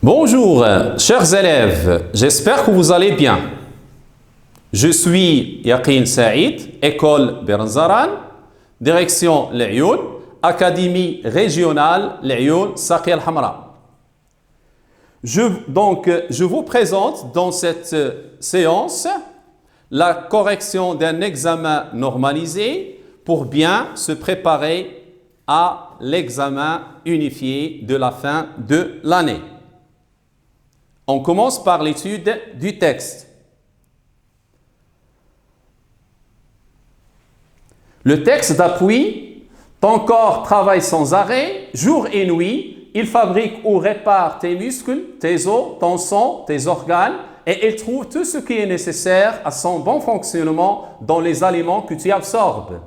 Bonjour, chers élèves, j'espère que vous allez bien. Je suis Yaqin Saïd, école Beranzaran, direction l'Ayoun, académie régionale l'Ayoun Saqi al-Hamra. Je vous présente dans cette séance la correction d'un examen normalisé pour bien se préparer à l'examen unifié de la fin de l'année. On commence par l'étude du texte. Le texte d'appui, ton corps travaille sans arrêt, jour et nuit, il fabrique ou répare tes muscles, tes os, ton sang, tes organes, et il trouve tout ce qui est nécessaire à son bon fonctionnement dans les aliments que tu absorbes.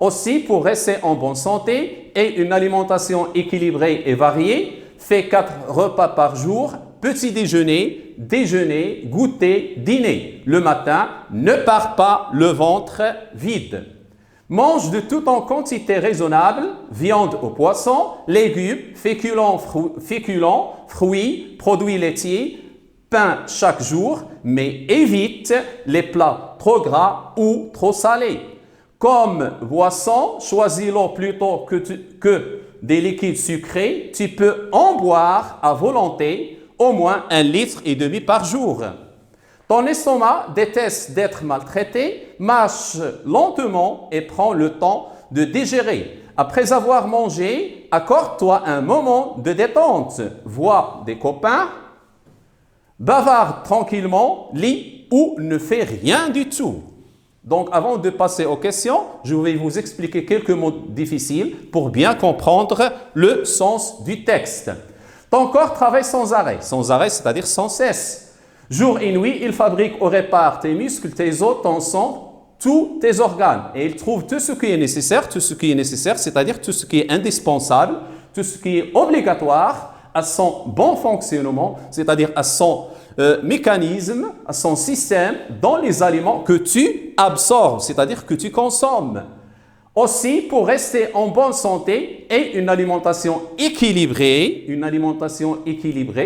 Aussi, pour rester en bonne santé et une alimentation équilibrée et variée, fais 4 repas par jour, petit déjeuner, déjeuner, goûter, dîner. Le matin, ne pars pas le ventre vide. Mange de tout en quantité raisonnable, viande ou poisson, légumes, féculents, fruits, produits laitiers, pain chaque jour, mais évite les plats trop gras ou trop salés. Comme boisson, choisis-le plutôt que des liquides sucrés. Tu peux en boire à volonté au moins 1,5 litre par jour. Ton estomac déteste d'être maltraité, mâche lentement et prends le temps de digérer. Après avoir mangé, accorde-toi un moment de détente. Vois des copains, bavarde tranquillement, lis ou ne fais rien du tout. Donc, avant de passer aux questions, je vais vous expliquer quelques mots difficiles pour bien comprendre le sens du texte. Ton corps travaille sans arrêt, c'est-à-dire sans cesse. Jour et nuit, il fabrique ou répare tes muscles, tes os, ton sang, tous tes organes. Et il trouve tout ce qui est nécessaire, c'est-à-dire tout ce qui est indispensable, tout ce qui est obligatoire à son bon fonctionnement, c'est-à-dire à son mécanisme, à son système dans les aliments que tu absorbes, c'est-à-dire que tu consommes. Aussi, pour rester en bonne santé et une alimentation équilibrée,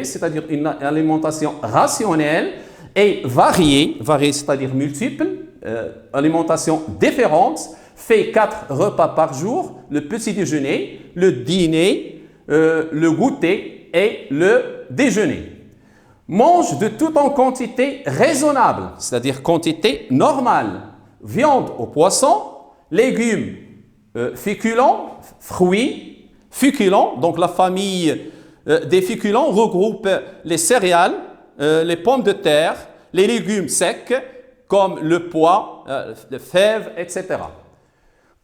c'est-à-dire une alimentation rationnelle et variée, c'est-à-dire multiple, alimentation différente, fais 4 repas par jour, le petit déjeuner, le dîner, le goûter et le déjeuner. Mange de tout en quantité raisonnable, c'est-à-dire quantité normale, viande ou poisson, légumes, féculents, fruits, féculents, donc la famille des féculents regroupe les céréales, les pommes de terre, les légumes secs comme le pois, les fèves, etc.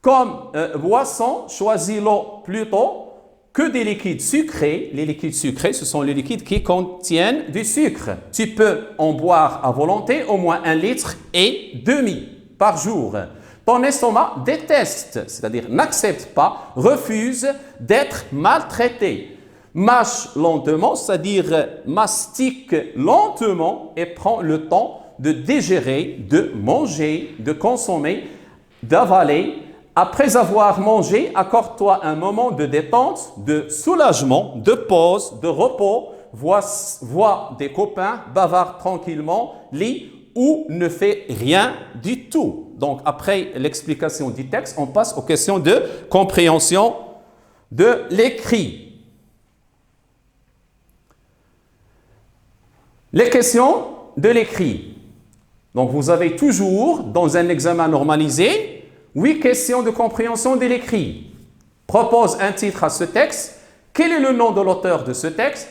Comme boisson, choisis-le plutôt que des liquides sucrés. Les liquides sucrés, ce sont les liquides qui contiennent du sucre. Tu peux en boire à volonté au moins 1,5 litre par jour. Ton estomac déteste, c'est-à-dire n'accepte pas, refuse d'être maltraité. Mâche lentement, c'est-à-dire mastique lentement et prends le temps de digérer, de manger, de consommer, d'avaler. Après avoir mangé, accorde-toi un moment de détente, de soulagement, de pause, de repos. Vois des copains, bavarde tranquillement, lis ou ne fais rien du tout. Donc, après l'explication du texte, on passe aux questions de compréhension de l'écrit. Les questions de l'écrit. Donc, vous avez toujours, dans un examen normalisé, 8 questions de compréhension de l'écrit. Propose un titre à ce texte. Quel est le nom de l'auteur de ce texte?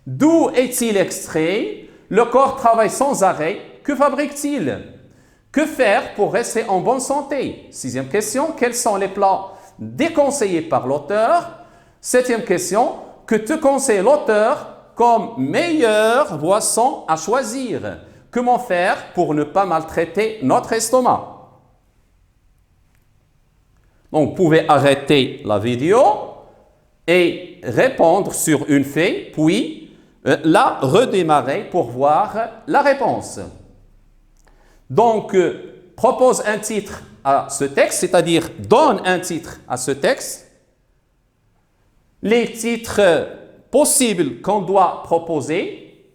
D'où est-il extrait? Le corps travaille sans arrêt. Que fabrique-t-il? Que faire pour rester en bonne santé? 6e question. Quels sont les plats déconseillés par l'auteur? 7e question. Que te conseille l'auteur comme meilleure boisson à choisir? Comment faire pour ne pas maltraiter notre estomac? Donc, vous pouvez arrêter la vidéo et répondre sur une feuille, puis la redémarrer pour voir la réponse. Donc, propose un titre à ce texte, c'est-à-dire donne un titre à ce texte. Les titres possibles qu'on doit proposer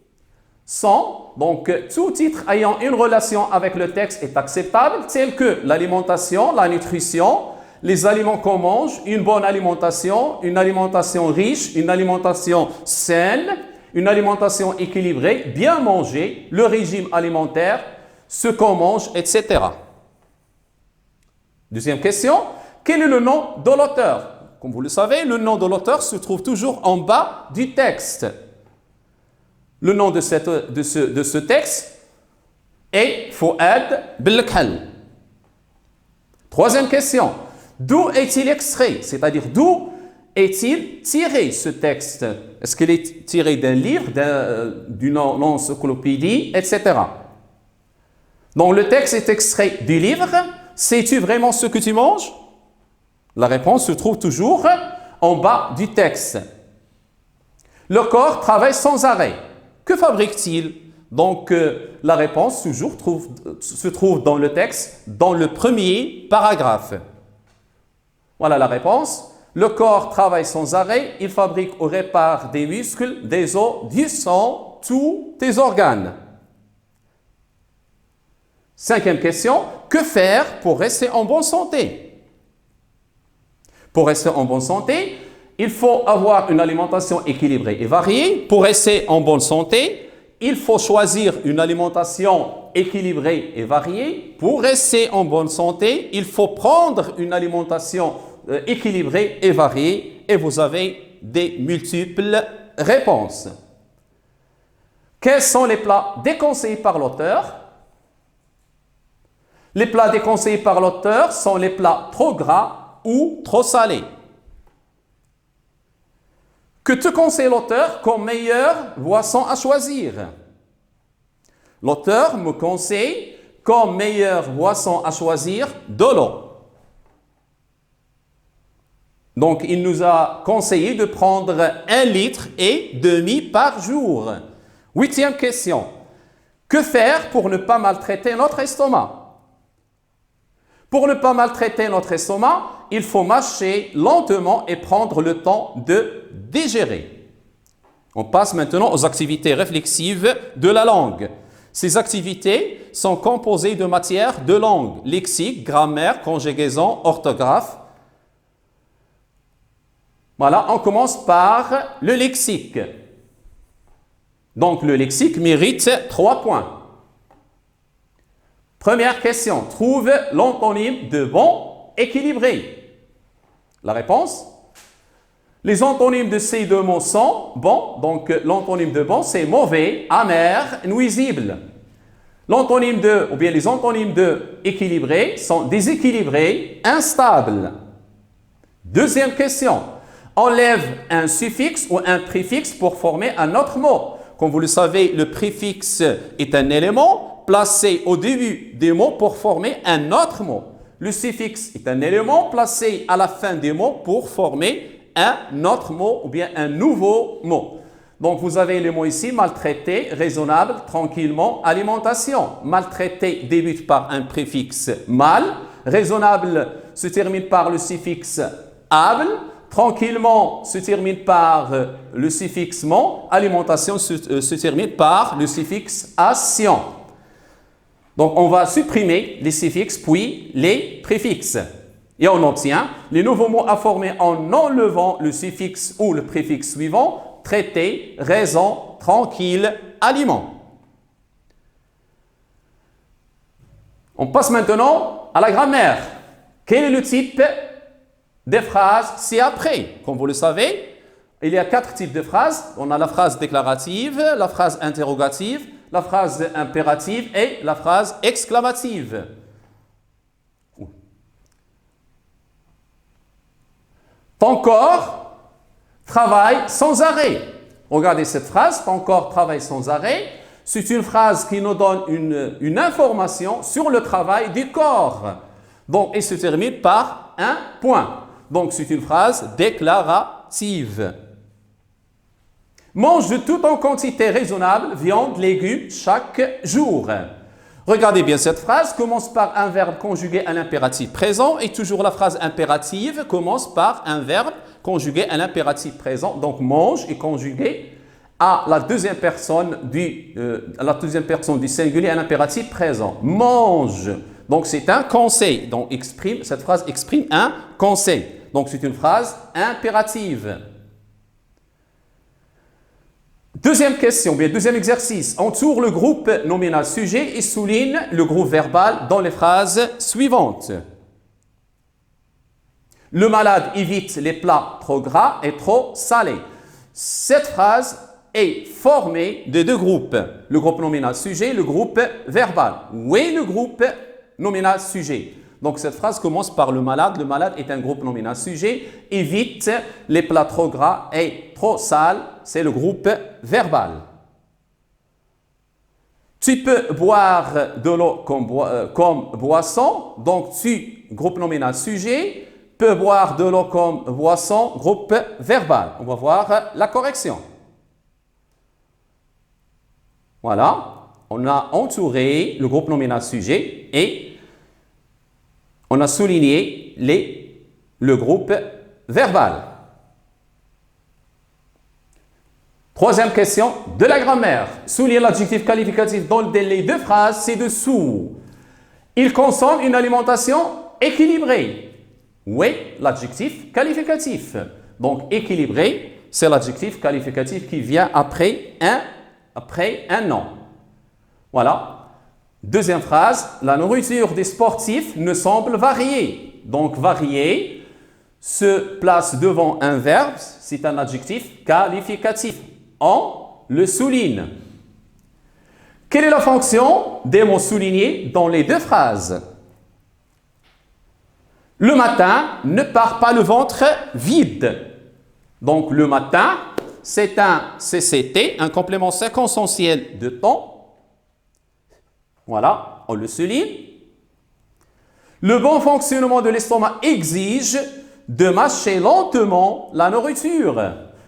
sont, donc, tout titre ayant une relation avec le texte est acceptable, tel que l'alimentation, la nutrition, les aliments qu'on mange, une bonne alimentation, une alimentation riche, une alimentation saine, une alimentation équilibrée, bien manger, le régime alimentaire, ce qu'on mange, etc. Deuxième question, quel est le nom de l'auteur? Comme vous le savez, le nom de l'auteur se trouve toujours en bas du texte. Le nom de ce texte est Fouad Belkhal. Troisième question, d'où est-il extrait? C'est-à-dire d'où est-il tiré ce texte? Est-ce qu'il est tiré d'un livre, d'une encyclopédie, etc. Donc le texte est extrait du livre. Sais-tu vraiment ce que tu manges? La réponse se trouve toujours en bas du texte. Le corps travaille sans arrêt. Que fabrique-t-il? Donc la réponse se trouve dans le texte, dans le premier paragraphe. Voilà la réponse. Le corps travaille sans arrêt, il fabrique ou répare des muscles, des os, du sang, tous tes organes. Cinquième question, que faire pour rester en bonne santé? Pour rester en bonne santé, il faut avoir une alimentation équilibrée et variée. Pour rester en bonne santé, il faut choisir une alimentation équilibrée et variée. Pour rester en bonne santé, il faut prendre une alimentation équilibrée et variée. Et vous avez des multiples réponses. Quels sont les plats déconseillés par l'auteur? Les plats déconseillés par l'auteur sont les plats trop gras ou trop salés. Que te conseille l'auteur comme meilleure boisson à choisir? L'auteur me conseille comme meilleure boisson à choisir de l'eau. Donc, il nous a conseillé de prendre 1,5 litre par jour. Huitième question. Que faire pour ne pas maltraiter notre estomac? Pour ne pas maltraiter notre estomac, il faut mâcher lentement et prendre le temps de digérer. On passe maintenant aux activités réflexives de la langue. Ces activités sont composées de matières de langue, lexique, grammaire, conjugaison, orthographe. Voilà, on commence par le lexique. Donc le lexique mérite 3 points. Première question, trouve l'antonyme de bon, équilibré. La réponse? Les antonymes de ces deux mots sont bon, donc l'antonyme de bon c'est mauvais, amer, nuisible. L'antonyme de, ou bien les antonymes de équilibré sont déséquilibré, instable. Deuxième question, enlève un suffixe ou un préfixe pour former un autre mot. Comme vous le savez, le préfixe est un élément placé au début des mots pour former un autre mot. Le suffixe est un élément placé à la fin des mots pour former un autre mot ou bien un nouveau mot. Donc, vous avez les mots ici, maltraité, raisonnable, tranquillement, alimentation. Maltraité débute par un préfixe mal. Raisonnable se termine par le suffixe able. Tranquillement se termine par le suffixe mon. Alimentation se termine par le suffixe ation. Donc, on va supprimer les suffixes puis les préfixes. Et on obtient les nouveaux mots à former en enlevant le suffixe ou le préfixe suivant. Traité, raison, tranquille, aliment. On passe maintenant à la grammaire. Quel est le type des phrases ci-après? Comme vous le savez, il y a 4 types de phrases. On a la phrase déclarative, la phrase interrogative, la phrase impérative et la phrase exclamative. Ton corps travaille sans arrêt. Regardez cette phrase, ton corps travaille sans arrêt. C'est une phrase qui nous donne une information sur le travail du corps. Donc, elle se termine par un point. Donc, c'est une phrase déclarative. Mange de tout en quantité raisonnable, viande, légumes, chaque jour. Regardez bien cette phrase, commence par un verbe conjugué à l'impératif présent et toujours la phrase impérative commence par un verbe conjugué à l'impératif présent. Donc mange est conjugué à la deuxième personne du singulier à l'impératif présent. Mange. Donc c'est un conseil. Donc cette phrase exprime un conseil. Donc c'est une phrase impérative. Deuxième question, bien deuxième exercice. Entoure le groupe nominal sujet et souligne le groupe verbal dans les phrases suivantes. Le malade évite les plats trop gras et trop salés. Cette phrase est formée de deux groupes. Le groupe nominal sujet, le groupe verbal. Oui, le groupe nominal sujet. Donc cette phrase commence par le malade. Le malade est un groupe nominal sujet. Évite les plats trop gras et trop sales. C'est le groupe verbal. Tu peux boire de l'eau comme boisson. Donc tu, groupe nominal sujet, peux boire de l'eau comme boisson, groupe verbal. On va voir la correction. Voilà. On a entouré le groupe nominal sujet et on a souligné le groupe verbal. Troisième question de la grammaire. Soulignez l'adjectif qualificatif dans les deux phrases ci-dessous. Il consomme une alimentation équilibrée. Oui, l'adjectif qualificatif. Donc équilibré, c'est l'adjectif qualificatif qui vient après un nom. Voilà. Deuxième phrase, la nourriture des sportifs ne semble variée. Donc variée se place devant un verbe, c'est un adjectif qualificatif. On le souligne. Quelle est la fonction des mots soulignés dans les deux phrases? Le matin ne part pas le ventre vide. Donc le matin, c'est un CCT, un complément circonstanciel de temps. Voilà, on le souligne. Le bon fonctionnement de l'estomac exige de mâcher lentement la nourriture.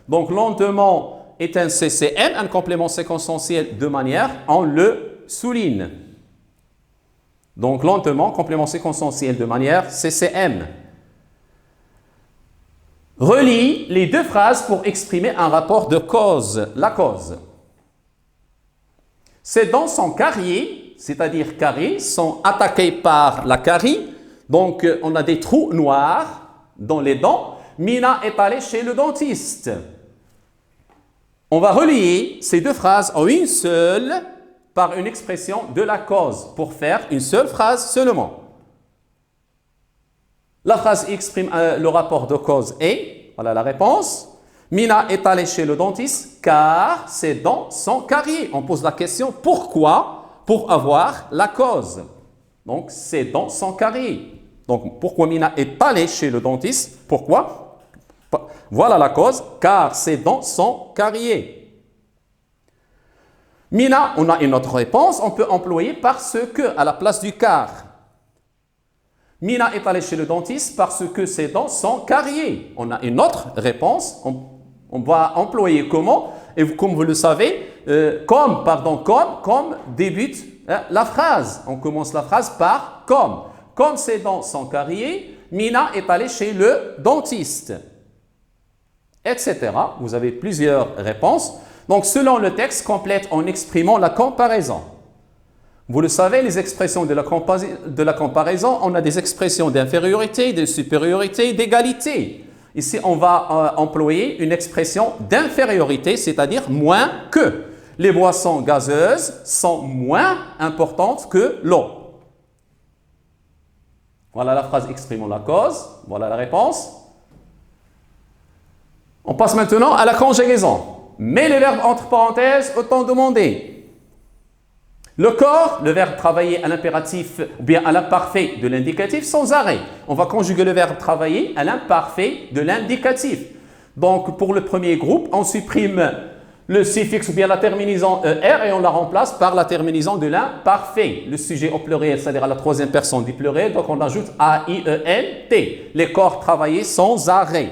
Donc lentement est un CCM, un complément circonstanciel de manière, on le souligne. Donc lentement, complément circonstanciel de manière, CCM. Relie les deux phrases pour exprimer un rapport de cause, la cause. Ces dents sont cariées, c'est-à-dire carrées, sont attaquées par la carie. Donc, on a des trous noirs dans les dents. Mina est allée chez le dentiste. On va relier ces deux phrases en une seule par une expression de la cause pour faire une seule phrase seulement. La phrase exprime le rapport de cause et, voilà la réponse. Mina est allée chez le dentiste car ses dents sont cariées. On pose la question pourquoi? Pour avoir la cause. Donc, ses dents sont cariées. Donc, pourquoi Mina est allée chez le dentiste? Pourquoi? Voilà la cause, car ses dents sont cariées. Mina, on a une autre réponse, on peut employer parce que à la place du car. Mina est allée chez le dentiste parce que ses dents sont cariées. On a une autre réponse, on va employer comment? Et comme vous le savez, comme débute la phrase. On commence la phrase par comme. Comme ses dents sont cariées, Mina est allée chez le dentiste. Etc. Vous avez plusieurs réponses. Donc, selon le texte, complète en exprimant la comparaison. Vous le savez, les expressions de la comparaison, on a des expressions d'infériorité, de supériorité, d'égalité. Ici, on va employer une expression d'infériorité, c'est-à-dire moins que. Les boissons gazeuses sont moins importantes que l'eau. Voilà la phrase exprimant la cause. Voilà la réponse. On passe maintenant à la conjugaison. Mets les verbes entre parenthèses au temps demandé. Le corps, le verbe travailler à l'impératif ou bien à l'imparfait de l'indicatif sans arrêt. On va conjuguer le verbe travailler à l'imparfait de l'indicatif. Donc, pour le premier groupe, on supprime le suffixe ou bien la terminaison ER et on la remplace par la terminaison de l'imparfait. Le sujet au pluriel, c'est-à-dire à la troisième personne du pluriel, donc on ajoute A-I-E-N-T. Les corps travailler sans arrêt.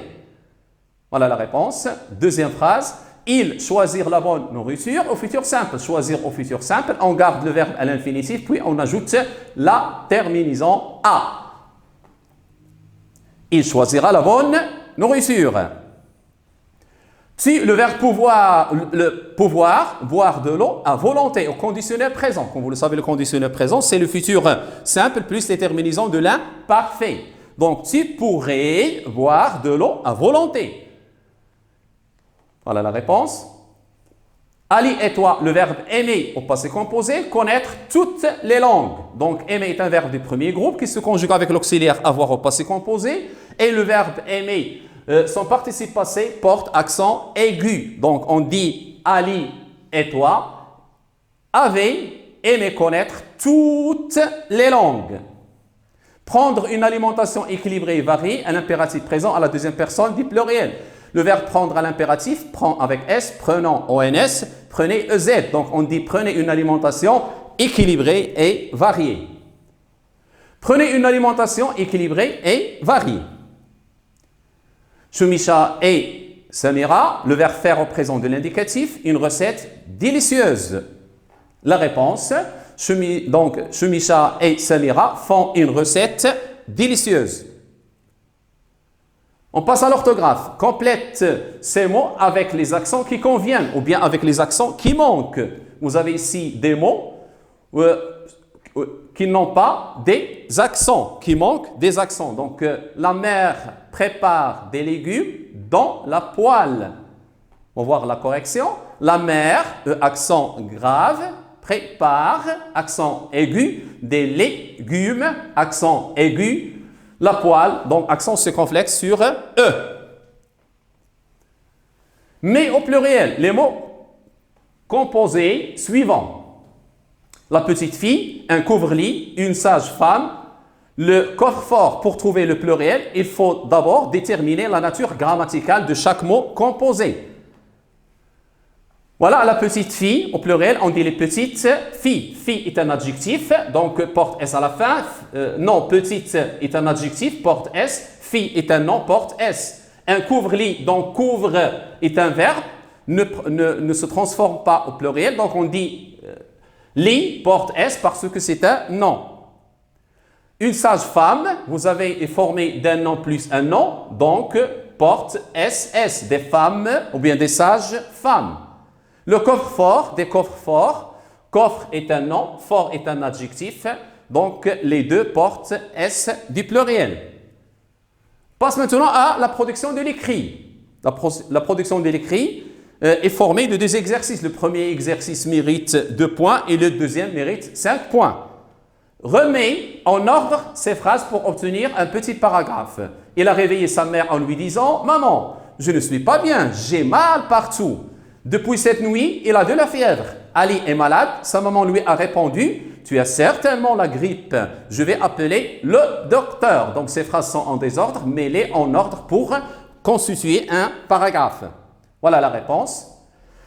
Voilà la réponse. Deuxième phrase. Ils choisirent la bonne nourriture au futur simple. Choisir au futur simple, on garde le verbe à l'infinitif, puis on ajoute la terminaison A. Il choisira la bonne nourriture. Si le verbe pouvoir, boire de l'eau à volonté, au conditionnel présent. Comme vous le savez, le conditionnel présent, c'est le futur simple plus les terminaisons de l'imparfait. Donc, tu pourrais boire de l'eau à volonté. Voilà la réponse. Ali et toi, le verbe aimer au passé composé, connaître toutes les langues. Donc, aimer est un verbe du premier groupe qui se conjugue avec l'auxiliaire avoir au passé composé. Et le verbe aimer, son participe passé porte accent aigu. Donc, on dit Ali et toi avaient aimé connaître toutes les langues. Prendre une alimentation équilibrée et variée, un impératif présent à la deuxième personne du pluriel. Le verbe prendre à l'impératif, prend avec S, prenant ONS, prenez EZ. Donc on dit prenez une alimentation équilibrée et variée. Prenez une alimentation équilibrée et variée. Shumisha et Samira, le verbe faire au présent de l'indicatif, une recette délicieuse. La réponse, donc Shumisha et Samira font une recette délicieuse. On passe à l'orthographe. Complète ces mots avec les accents qui conviennent ou bien avec les accents qui manquent. Vous avez ici des mots qui n'ont pas des accents, qui manquent des accents. Donc, la mère prépare des légumes dans la poêle. On va voir la correction. La mère, accent grave, prépare, accent aigu, des légumes, accent aigu, la poêle, donc accent circonflexe sur E. Mais au pluriel, les mots composés suivants. La petite fille, un couvre-lit, une sage-femme, le coffre-fort. Pour trouver le pluriel, il faut d'abord déterminer la nature grammaticale de chaque mot composé. Voilà la petite fille, au pluriel, on dit les petites filles. Fille est un adjectif, donc porte S à la fin. Non, petite est un adjectif, porte S. Fille est un nom, porte S. Un couvre-lit, donc couvre est un verbe, ne se transforme pas au pluriel. Donc on dit lit, porte S parce que c'est un nom. Une sage-femme, vous avez formé d'un nom plus un nom, donc porte SS, des femmes ou bien des sages-femmes. Le coffre-fort, des coffres-forts, coffre est un nom, fort est un adjectif, donc les deux portent S du pluriel. Passe maintenant à la production de l'écrit. La production de l'écrit est formée de deux exercices. Le premier exercice mérite 2 points et le deuxième mérite 5 points. Remets en ordre ces phrases pour obtenir un petit paragraphe. Il a réveillé sa mère en lui disant « Maman, je ne suis pas bien, j'ai mal partout. » Depuis cette nuit, il a de la fièvre. Ali est malade. Sa maman lui a répondu « Tu as certainement la grippe. Je vais appeler le docteur. » Donc, ces phrases sont en désordre, mêlées en ordre pour constituer un paragraphe. Voilà la réponse.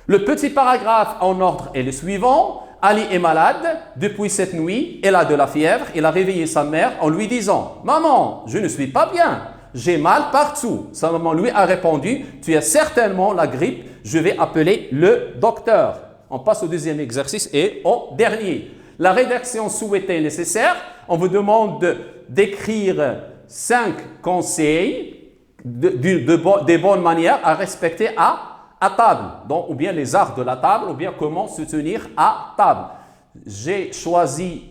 Le petit paragraphe en ordre est le suivant. Ali est malade. Depuis cette nuit, il a de la fièvre. Il a réveillé sa mère en lui disant « Maman, je ne suis pas bien. J'ai mal partout. » Sa maman lui a répondu « Tu as certainement la grippe. Je vais appeler le docteur. » On passe au deuxième exercice et au dernier. La rédaction souhaitée est nécessaire. On vous demande d'écrire 5 conseils des bonnes manières à respecter à table. Donc, ou bien les arts de la table, ou bien comment se tenir à table. J'ai choisi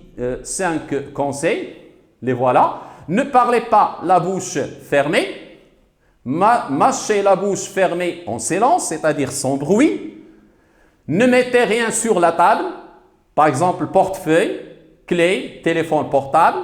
5 conseils. Les voilà. Ne parlez pas la bouche fermée. Mâchez la bouche fermée en silence, c'est-à-dire sans bruit. Ne mettez rien sur la table, par exemple portefeuille, clé, téléphone portable.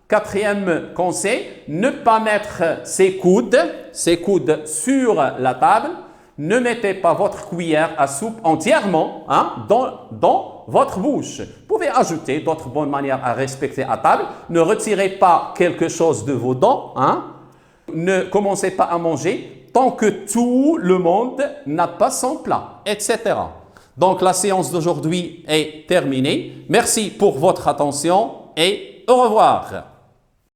4e conseil, ne pas mettre ses coudes sur la table. Ne mettez pas votre cuillère à soupe entièrement dans votre bouche. Vous pouvez ajouter d'autres bonnes manières à respecter à table. Ne retirez pas quelque chose de vos dents. Ne commencez pas à manger tant que tout le monde n'a pas son plat, etc. Donc, la séance d'aujourd'hui est terminée. Merci pour votre attention et au revoir.